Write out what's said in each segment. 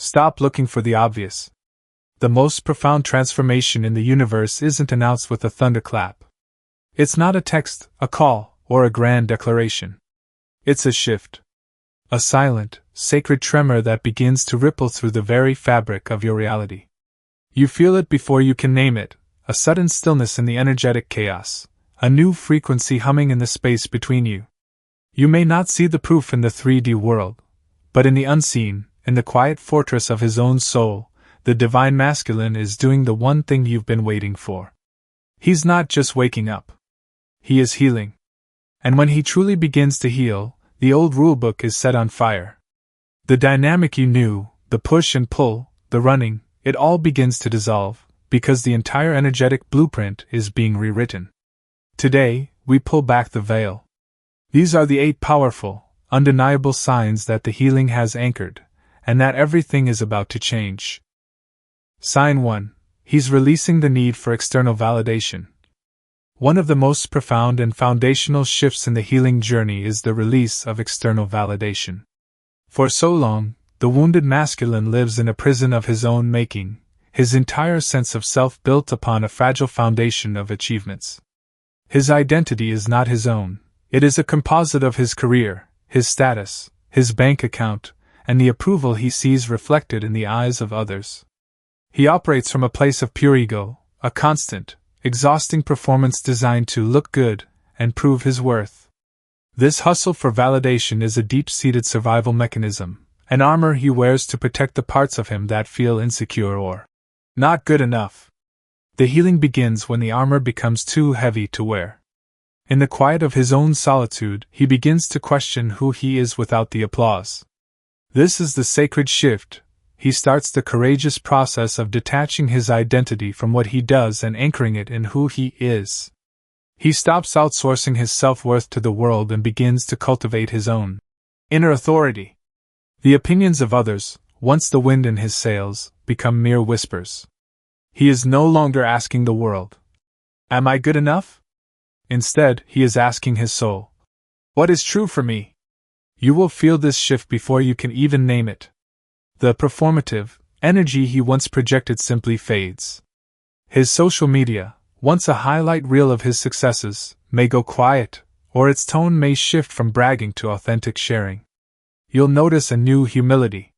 Stop looking for the obvious. The most profound transformation in the universe isn't announced with a thunderclap. It's not a text, a call, or a grand declaration. It's a shift. A silent, sacred tremor that begins to ripple through the very fabric of your reality. You feel it before you can name it, a sudden stillness in the energetic chaos, a new frequency humming in the space between you. You may not see the proof in the 3D world, but in the unseen, in the quiet fortress of his own soul, the divine masculine is doing the one thing you've been waiting for. He's not just waking up. He is healing. And when he truly begins to heal, the old rulebook is set on fire. The dynamic you knew, the push and pull, the running, it all begins to dissolve, because the entire energetic blueprint is being rewritten. Today, we pull back the veil. These are the 8 powerful, undeniable signs that the healing has anchored, and that everything is about to change. Sign 1. He's releasing the need for external validation. One of the most profound and foundational shifts in the healing journey is the release of external validation. For so long, the wounded masculine lives in a prison of his own making, his entire sense of self built upon a fragile foundation of achievements. His identity is not his own, it is a composite of his career, his status, his bank account, and the approval he sees reflected in the eyes of others. He operates from a place of pure ego, a constant, exhausting performance designed to look good and prove his worth. This hustle for validation is a deep-seated survival mechanism, an armor he wears to protect the parts of him that feel insecure or not good enough. The healing begins when the armor becomes too heavy to wear. In the quiet of his own solitude, he begins to question who he is without the applause. This is the sacred shift. He starts the courageous process of detaching his identity from what he does and anchoring it in who he is. He stops outsourcing his self-worth to the world and begins to cultivate his own inner authority. The opinions of others, once the wind in his sails, become mere whispers. He is no longer asking the world, "Am I good enough?" Instead, he is asking his soul, "What is true for me?" You will feel this shift before you can even name it. The performative energy he once projected simply fades. His social media, once a highlight reel of his successes, may go quiet, or its tone may shift from bragging to authentic sharing. You'll notice a new humility.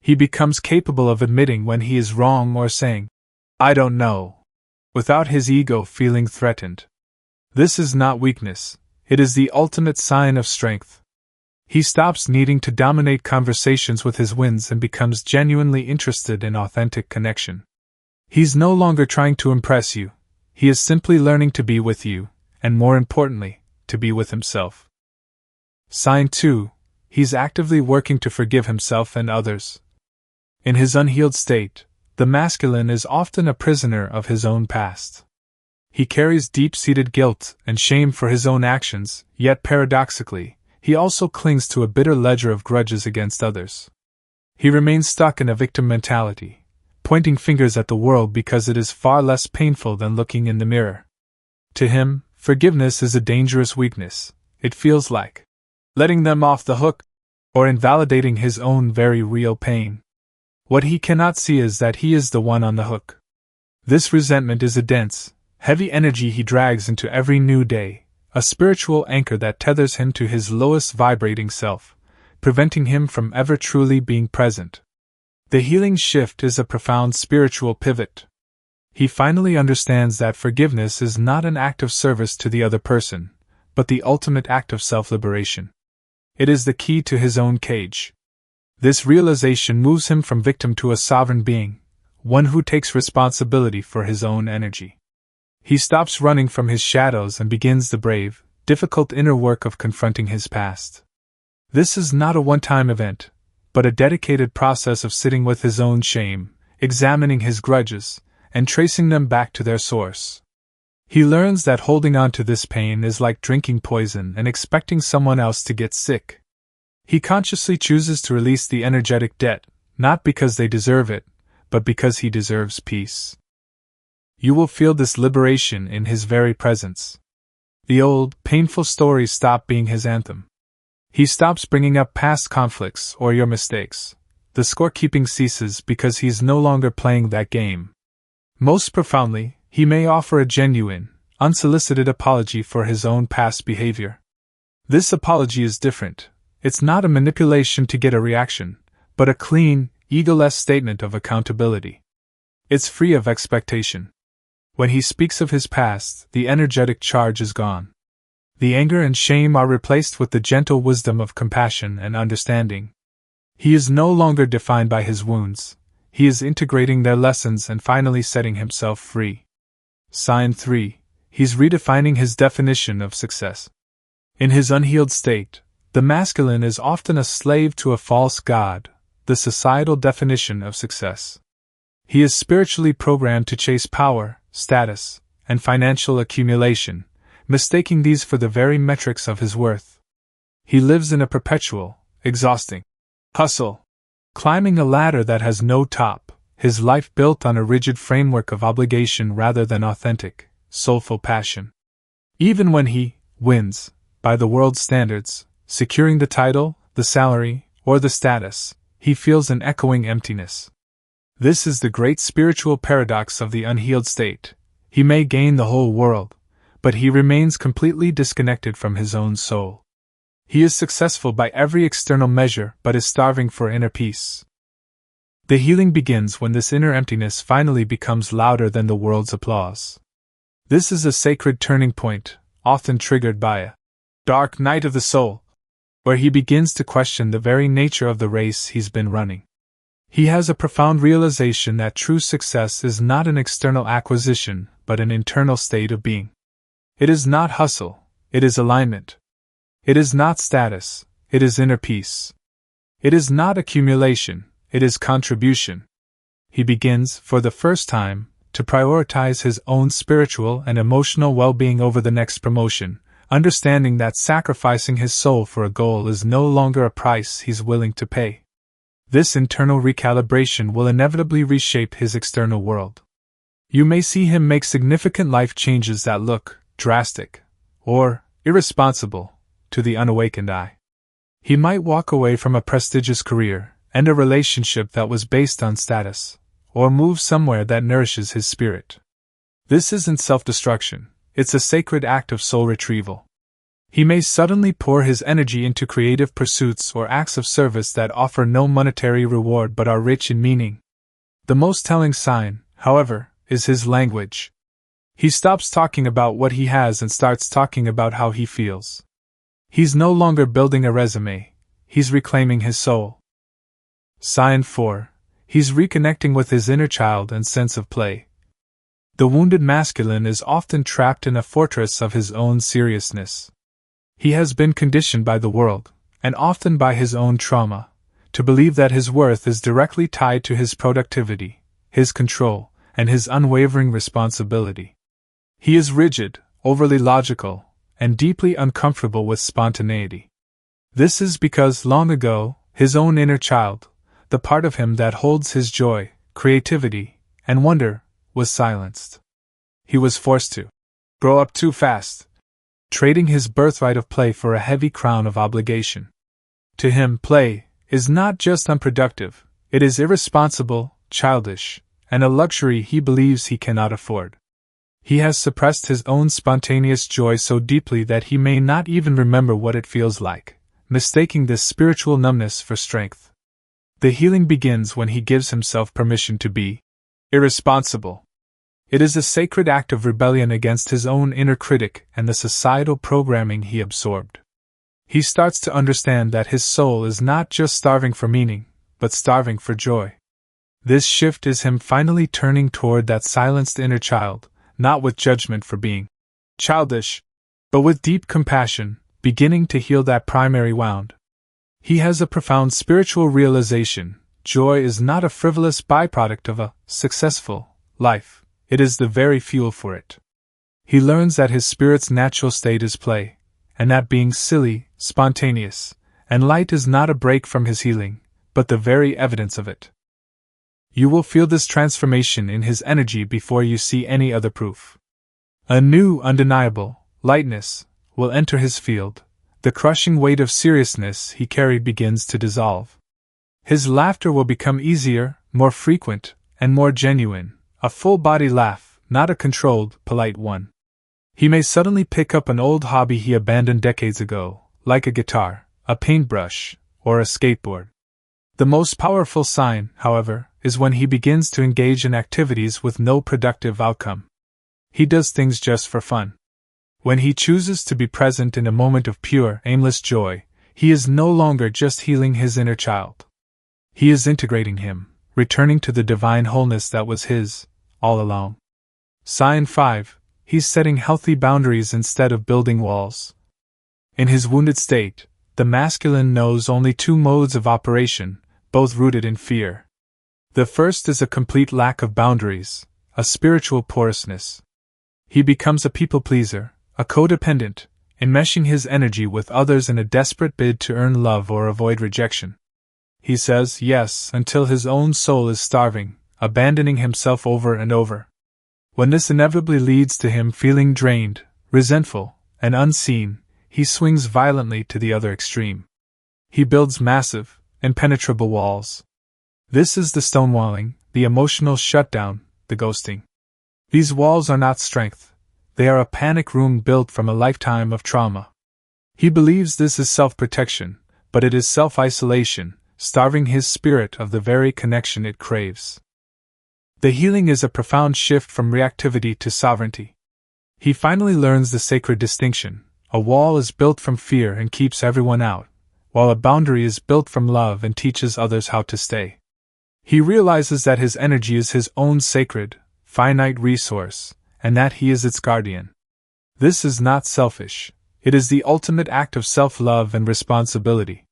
He becomes capable of admitting when he is wrong or saying, "I don't know," without his ego feeling threatened. This is not weakness, it is the ultimate sign of strength. He stops needing to dominate conversations with his wins and becomes genuinely interested in authentic connection. He's no longer trying to impress you, he is simply learning to be with you, and more importantly, to be with himself. Sign 2. He's actively working to forgive himself and others. In his unhealed state, the masculine is often a prisoner of his own past. He carries deep-seated guilt and shame for his own actions, yet paradoxically, he also clings to a bitter ledger of grudges against others. He remains stuck in a victim mentality, pointing fingers at the world because it is far less painful than looking in the mirror. To him, forgiveness is a dangerous weakness. It feels like letting them off the hook, or invalidating his own very real pain. What he cannot see is that he is the one on the hook. This resentment is a dense, heavy energy he drags into every new day, a spiritual anchor that tethers him to his lowest vibrating self, preventing him from ever truly being present. The healing shift is a profound spiritual pivot. He finally understands that forgiveness is not an act of service to the other person, but the ultimate act of self-liberation. It is the key to his own cage. This realization moves him from victim to a sovereign being, one who takes responsibility for his own energy. He stops running from his shadows and begins the brave, difficult inner work of confronting his past. This is not a one-time event, but a dedicated process of sitting with his own shame, examining his grudges, and tracing them back to their source. He learns that holding on to this pain is like drinking poison and expecting someone else to get sick. He consciously chooses to release the energetic debt, not because they deserve it, but because he deserves peace. You will feel this liberation in his very presence. The old, painful stories stop being his anthem. He stops bringing up past conflicts or your mistakes. the scorekeeping ceases because he's no longer playing that game. Most profoundly, he may offer a genuine, unsolicited apology for his own past behavior. This apology is different. It's not a manipulation to get a reaction, but a clean, egoless statement of accountability. It's free of expectation. When he speaks of his past, the energetic charge is gone. The anger and shame are replaced with the gentle wisdom of compassion and understanding. He is no longer defined by his wounds. He is integrating their lessons and finally setting himself free. Sign 3. He's redefining his definition of success. In his unhealed state, the masculine is often a slave to a false god, the societal definition of success. He is spiritually programmed to chase power, status, and financial accumulation, mistaking these for the very metrics of his worth. He lives in a perpetual, exhausting hustle, climbing a ladder that has no top, his life built on a rigid framework of obligation rather than authentic, soulful passion. Even when he wins, by the world's standards, securing the title, the salary, or the status, he feels an echoing emptiness. This is the great spiritual paradox of the unhealed state. He may gain the whole world, but he remains completely disconnected from his own soul. He is successful by every external measure but is starving for inner peace. The healing begins when this inner emptiness finally becomes louder than the world's applause. This is a sacred turning point, often triggered by a dark night of the soul, where he begins to question the very nature of the race he's been running. He has a profound realization that true success is not an external acquisition, but an internal state of being. It is not hustle, it is alignment. It is not status, it is inner peace. It is not accumulation, it is contribution. He begins, for the first time, to prioritize his own spiritual and emotional well-being over the next promotion, understanding that sacrificing his soul for a goal is no longer a price he's willing to pay. This internal recalibration will inevitably reshape his external world. You may see him make significant life changes that look drastic or irresponsible to the unawakened eye. He might walk away from a prestigious career and a relationship that was based on status, or move somewhere that nourishes his spirit. This isn't self-destruction, it's a sacred act of soul retrieval. He may suddenly pour his energy into creative pursuits or acts of service that offer no monetary reward but are rich in meaning. The most telling sign, however, is his language. He stops talking about what he has and starts talking about how he feels. He's no longer building a resume, he's reclaiming his soul. Sign 4. He's reconnecting with his inner child and sense of play. The wounded masculine is often trapped in a fortress of his own seriousness. He has been conditioned by the world, and often by his own trauma, to believe that his worth is directly tied to his productivity, his control, and his unwavering responsibility. He is rigid, overly logical, and deeply uncomfortable with spontaneity. This is because, long ago, his own inner child, the part of him that holds his joy, creativity, and wonder, was silenced. He was forced to grow up too fast, trading his birthright of play for a heavy crown of obligation. To him, play is not just unproductive, it is irresponsible, childish, and a luxury he believes he cannot afford. He has suppressed his own spontaneous joy so deeply that he may not even remember what it feels like, mistaking this spiritual numbness for strength. The healing begins when he gives himself permission to be irresponsible. It is a sacred act of rebellion against his own inner critic and the societal programming he absorbed. He starts to understand that his soul is not just starving for meaning, but starving for joy. This shift is him finally turning toward that silenced inner child, not with judgment for being childish, but with deep compassion, beginning to heal that primary wound. He has a profound spiritual realization: joy is not a frivolous byproduct of a successful life, it is the very fuel for it. He learns that his spirit's natural state is play, and that being silly, spontaneous, and light is not a break from his healing, but the very evidence of it. You will feel this transformation in his energy before you see any other proof. A new, undeniable lightness will enter his field. The crushing weight of seriousness he carried begins to dissolve. His laughter will become easier, more frequent, and more genuine, a full-body laugh, not a controlled, polite one. He may suddenly pick up an old hobby he abandoned decades ago, like a guitar, a paintbrush, or a skateboard. The most powerful sign, however, is when he begins to engage in activities with no productive outcome. He does things just for fun. When he chooses to be present in a moment of pure, aimless joy, he is no longer just healing his inner child. He is integrating him, returning to the divine wholeness that was his, all along. Sign 5. He's setting healthy boundaries instead of building walls. In his wounded state, the masculine knows only two modes of operation, both rooted in fear. The first is a complete lack of boundaries, a spiritual porousness. He becomes a people-pleaser, a codependent, enmeshing his energy with others in a desperate bid to earn love or avoid rejection. He says yes until his own soul is starving, abandoning himself over and over. When this inevitably leads to him feeling drained, resentful, and unseen, he swings violently to the other extreme. He builds massive, impenetrable walls. This is the stonewalling, the emotional shutdown, the ghosting. These walls are not strength. They are a panic room built from a lifetime of trauma. He believes this is self-protection, but it is self-isolation, starving his spirit of the very connection it craves. The healing is a profound shift from reactivity to sovereignty. He finally learns the sacred distinction. A wall is built from fear and keeps everyone out, while a boundary is built from love and teaches others how to stay. He realizes that his energy is his own sacred, finite resource, and that he is its guardian. This is not selfish. It is the ultimate act of self-love and responsibility.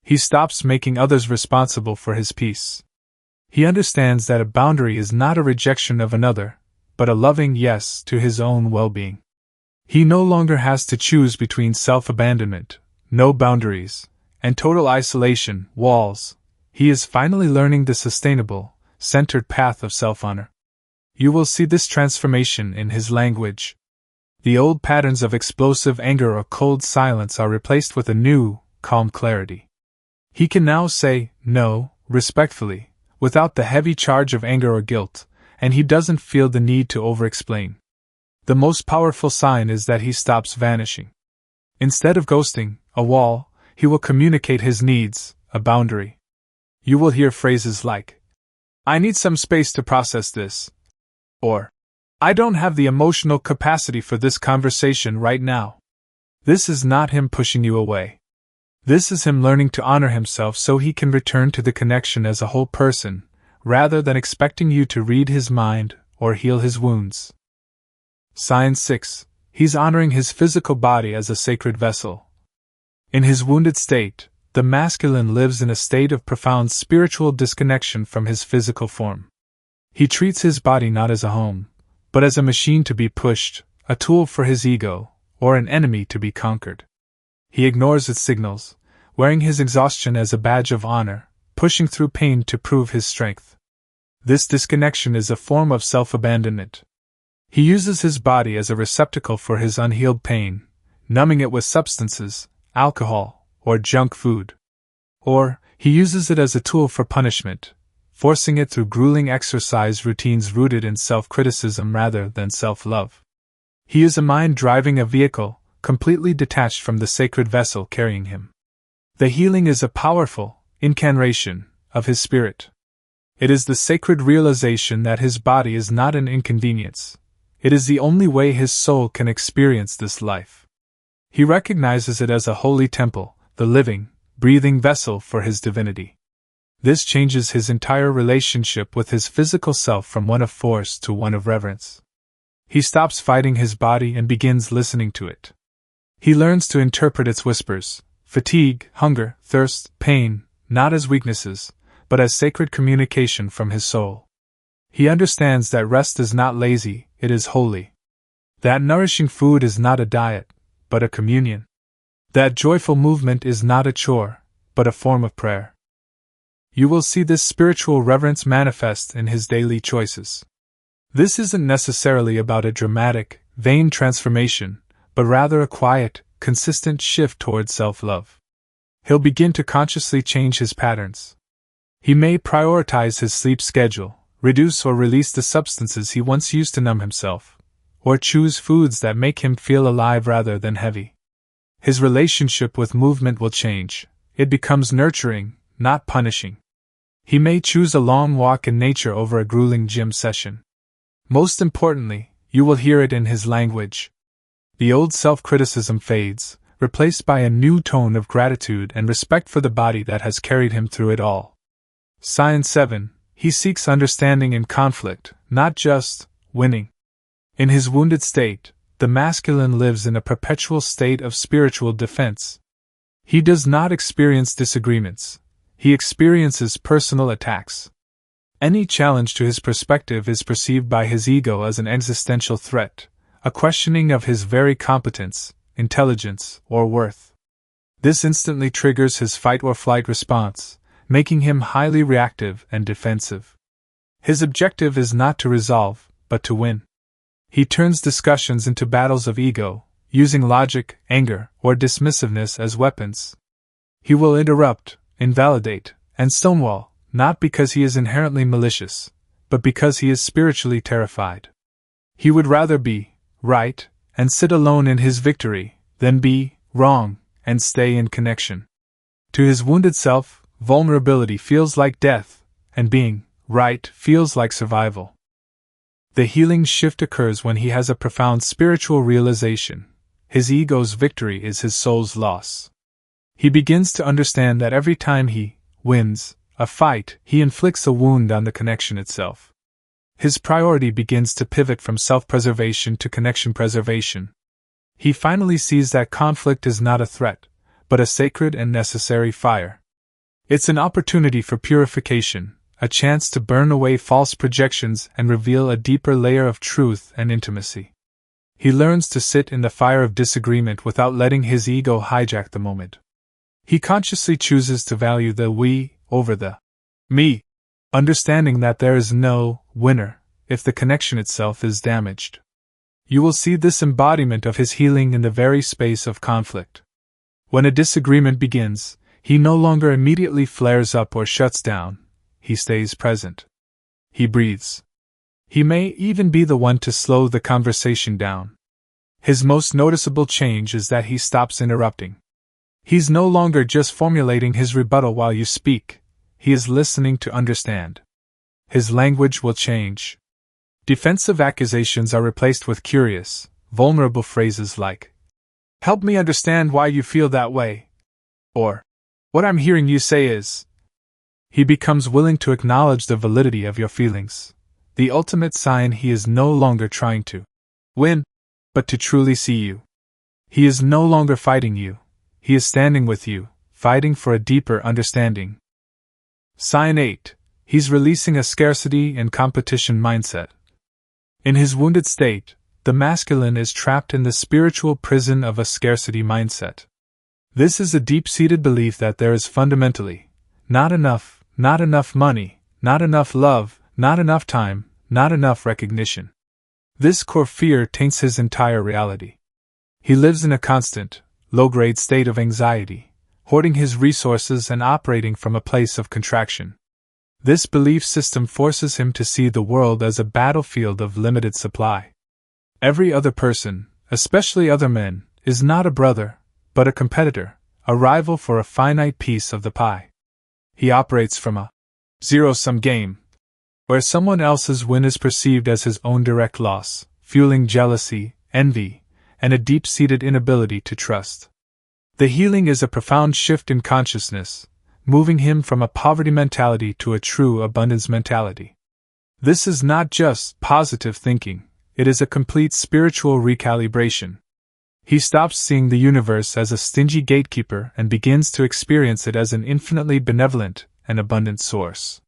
He stops making others responsible for his peace. He understands that a boundary is not a rejection of another, but a loving yes to his own well-being. He no longer has to choose between self-abandonment, no boundaries, and total isolation, walls. He is finally learning the sustainable, centered path of self-honor. You will see this transformation in his language. The old patterns of explosive anger or cold silence are replaced with a new, calm clarity. He can now say no, respectfully, without the heavy charge of anger or guilt, and he doesn't feel the need to over-explain. The most powerful sign is that he stops vanishing. Instead of ghosting, a wall, he will communicate his needs, a boundary. You will hear phrases like, "I need some space to process this," or, "I don't have the emotional capacity for this conversation right now." This is not him pushing you away. This is him learning to honor himself so he can return to the connection as a whole person, rather than expecting you to read his mind or heal his wounds. Sign 6. He's honoring his physical body as a sacred vessel. In his wounded state, the masculine lives in a state of profound spiritual disconnection from his physical form. He treats his body not as a home, but as a machine to be pushed, a tool for his ego, or an enemy to be conquered. He ignores its signals, wearing his exhaustion as a badge of honor, pushing through pain to prove his strength. This disconnection is a form of self-abandonment. He uses his body as a receptacle for his unhealed pain, numbing it with substances, alcohol, or junk food. Or, he uses it as a tool for punishment, forcing it through grueling exercise routines rooted in self-criticism rather than self-love. He is a mind driving a vehicle, completely detached from the sacred vessel carrying him. The healing is a powerful incarnation of his spirit. It is the sacred realization that his body is not an inconvenience. It is the only way his soul can experience this life. He recognizes it as a holy temple, the living, breathing vessel for his divinity. This changes his entire relationship with his physical self from one of force to one of reverence. He stops fighting his body and begins listening to it. He learns to interpret its whispers, fatigue, hunger, thirst, pain, not as weaknesses, but as sacred communication from his soul. He understands that rest is not lazy, it is holy. That nourishing food is not a diet, but a communion. That joyful movement is not a chore, but a form of prayer. You will see this spiritual reverence manifest in his daily choices. This isn't necessarily about a dramatic, vain transformation, but rather a quiet, consistent shift towards self-love. He'll begin to consciously change his patterns. He may prioritize his sleep schedule, reduce or release the substances he once used to numb himself, or choose foods that make him feel alive rather than heavy. His relationship with movement will change. It becomes nurturing, not punishing. He may choose a long walk in nature over a grueling gym session. Most importantly, you will hear it in his language. The old self-criticism fades, replaced by a new tone of gratitude and respect for the body that has carried him through it all. Sign 7. He seeks understanding in conflict, not just winning. In his wounded state, the masculine lives in a perpetual state of spiritual defense. He does not experience disagreements. He experiences personal attacks. Any challenge to his perspective is perceived by his ego as an existential threat, a questioning of his very competence, intelligence, or worth. This instantly triggers his fight-or-flight response, making him highly reactive and defensive. His objective is not to resolve, but to win. He turns discussions into battles of ego, using logic, anger, or dismissiveness as weapons. He will interrupt, invalidate, and stonewall, not because he is inherently malicious, but because he is spiritually terrified. He would rather be right and sit alone in his victory than be wrong and stay in connection. To his wounded self, vulnerability feels like death, and being right feels like survival. The healing shift occurs when he has a profound spiritual realization. His ego's victory is his soul's loss. He begins to understand that every time he wins a fight, he inflicts a wound on the connection itself. His priority begins to pivot from self-preservation to connection preservation. He finally sees that conflict is not a threat, but a sacred and necessary fire. It's an opportunity for purification, a chance to burn away false projections and reveal a deeper layer of truth and intimacy. He learns to sit in the fire of disagreement without letting his ego hijack the moment. He consciously chooses to value the we over the me, understanding that there is no winner if the connection itself is damaged. You will see this embodiment of his healing in the very space of conflict. When a disagreement begins, he no longer immediately flares up or shuts down. He stays present. He breathes. He may even be the one to slow the conversation down. His most noticeable change is that he stops interrupting. He's no longer just formulating his rebuttal while you speak, he is listening to understand. His language will change. Defensive accusations are replaced with curious, vulnerable phrases like, "Help me understand why you feel that way," or, "What I'm hearing you say is." He becomes willing to acknowledge the validity of your feelings, the ultimate sign he is no longer trying to win, but to truly see you. He is no longer fighting you. He is standing with you, fighting for a deeper understanding. Sign 8. He's releasing a scarcity and competition mindset. In his wounded state, the masculine is trapped in the spiritual prison of a scarcity mindset. This is a deep-seated belief that there is fundamentally not enough money, not enough love, not enough time, not enough recognition. This core fear taints his entire reality. He lives in a constant, low-grade state of anxiety, hoarding his resources and operating from a place of contraction. This belief system forces him to see the world as a battlefield of limited supply. Every other person, especially other men, is not a brother, but a competitor, a rival for a finite piece of the pie. He operates from a zero-sum game, where someone else's win is perceived as his own direct loss, fueling jealousy, envy, and a deep-seated inability to trust. The healing is a profound shift in consciousness, moving him from a poverty mentality to a true abundance mentality. This is not just positive thinking, it is a complete spiritual recalibration. He stops seeing the universe as a stingy gatekeeper and begins to experience it as an infinitely benevolent and abundant source.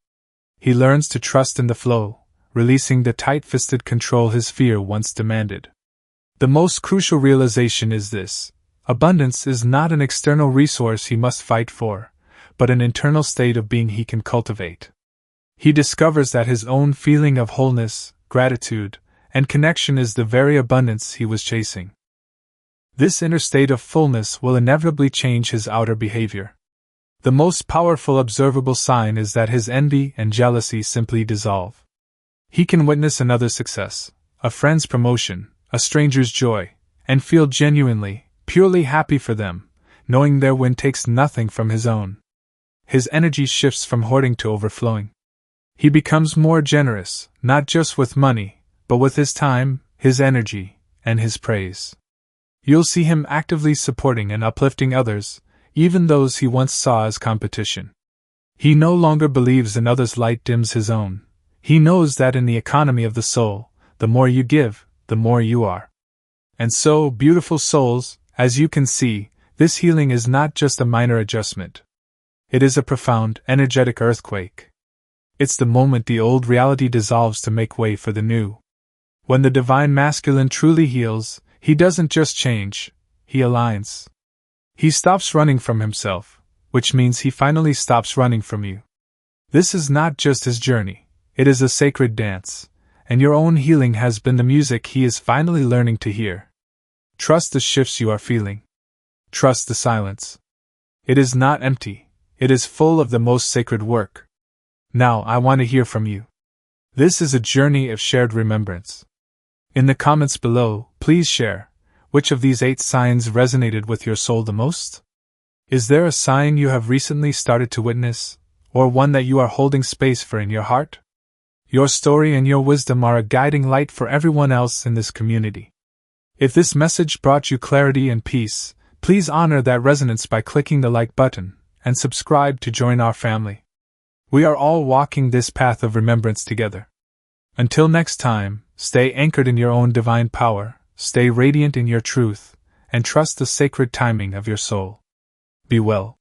He learns to trust in the flow, releasing the tight-fisted control his fear once demanded. The most crucial realization is this: abundance is not an external resource he must fight for, but an internal state of being he can cultivate. He discovers that his own feeling of wholeness, gratitude, and connection is the very abundance he was chasing. This inner state of fullness will inevitably change his outer behavior. The most powerful observable sign is that his envy and jealousy simply dissolve. He can witness another's success, a friend's promotion, a stranger's joy, and feel genuinely, purely happy for them, knowing their win takes nothing from his own. His energy shifts from hoarding to overflowing. He becomes more generous, not just with money, but with his time, his energy, and his praise. You'll see him actively supporting and uplifting others, even those he once saw as competition. He no longer believes another's light dims his own. He knows that in the economy of the soul, the more you give, the more you are. And so, beautiful souls, as you can see, this healing is not just a minor adjustment. It is a profound, energetic earthquake. It's the moment the old reality dissolves to make way for the new. When the divine masculine truly heals, he doesn't just change, he aligns. He stops running from himself, which means he finally stops running from you. This is not just his journey, it is a sacred dance, and your own healing has been the music he is finally learning to hear. Trust the shifts you are feeling. Trust the silence. It is not empty, it is full of the most sacred work. Now I want to hear from you. This is a journey of shared remembrance. In the comments below, please share, which of these 8 signs resonated with your soul the most? Is there a sign you have recently started to witness, or one that you are holding space for in your heart? Your story and your wisdom are a guiding light for everyone else in this community. If this message brought you clarity and peace, please honor that resonance by clicking the like button, and subscribe to join our family. We are all walking this path of remembrance together. Until next time, stay anchored in your own divine power, stay radiant in your truth, and trust the sacred timing of your soul. Be well.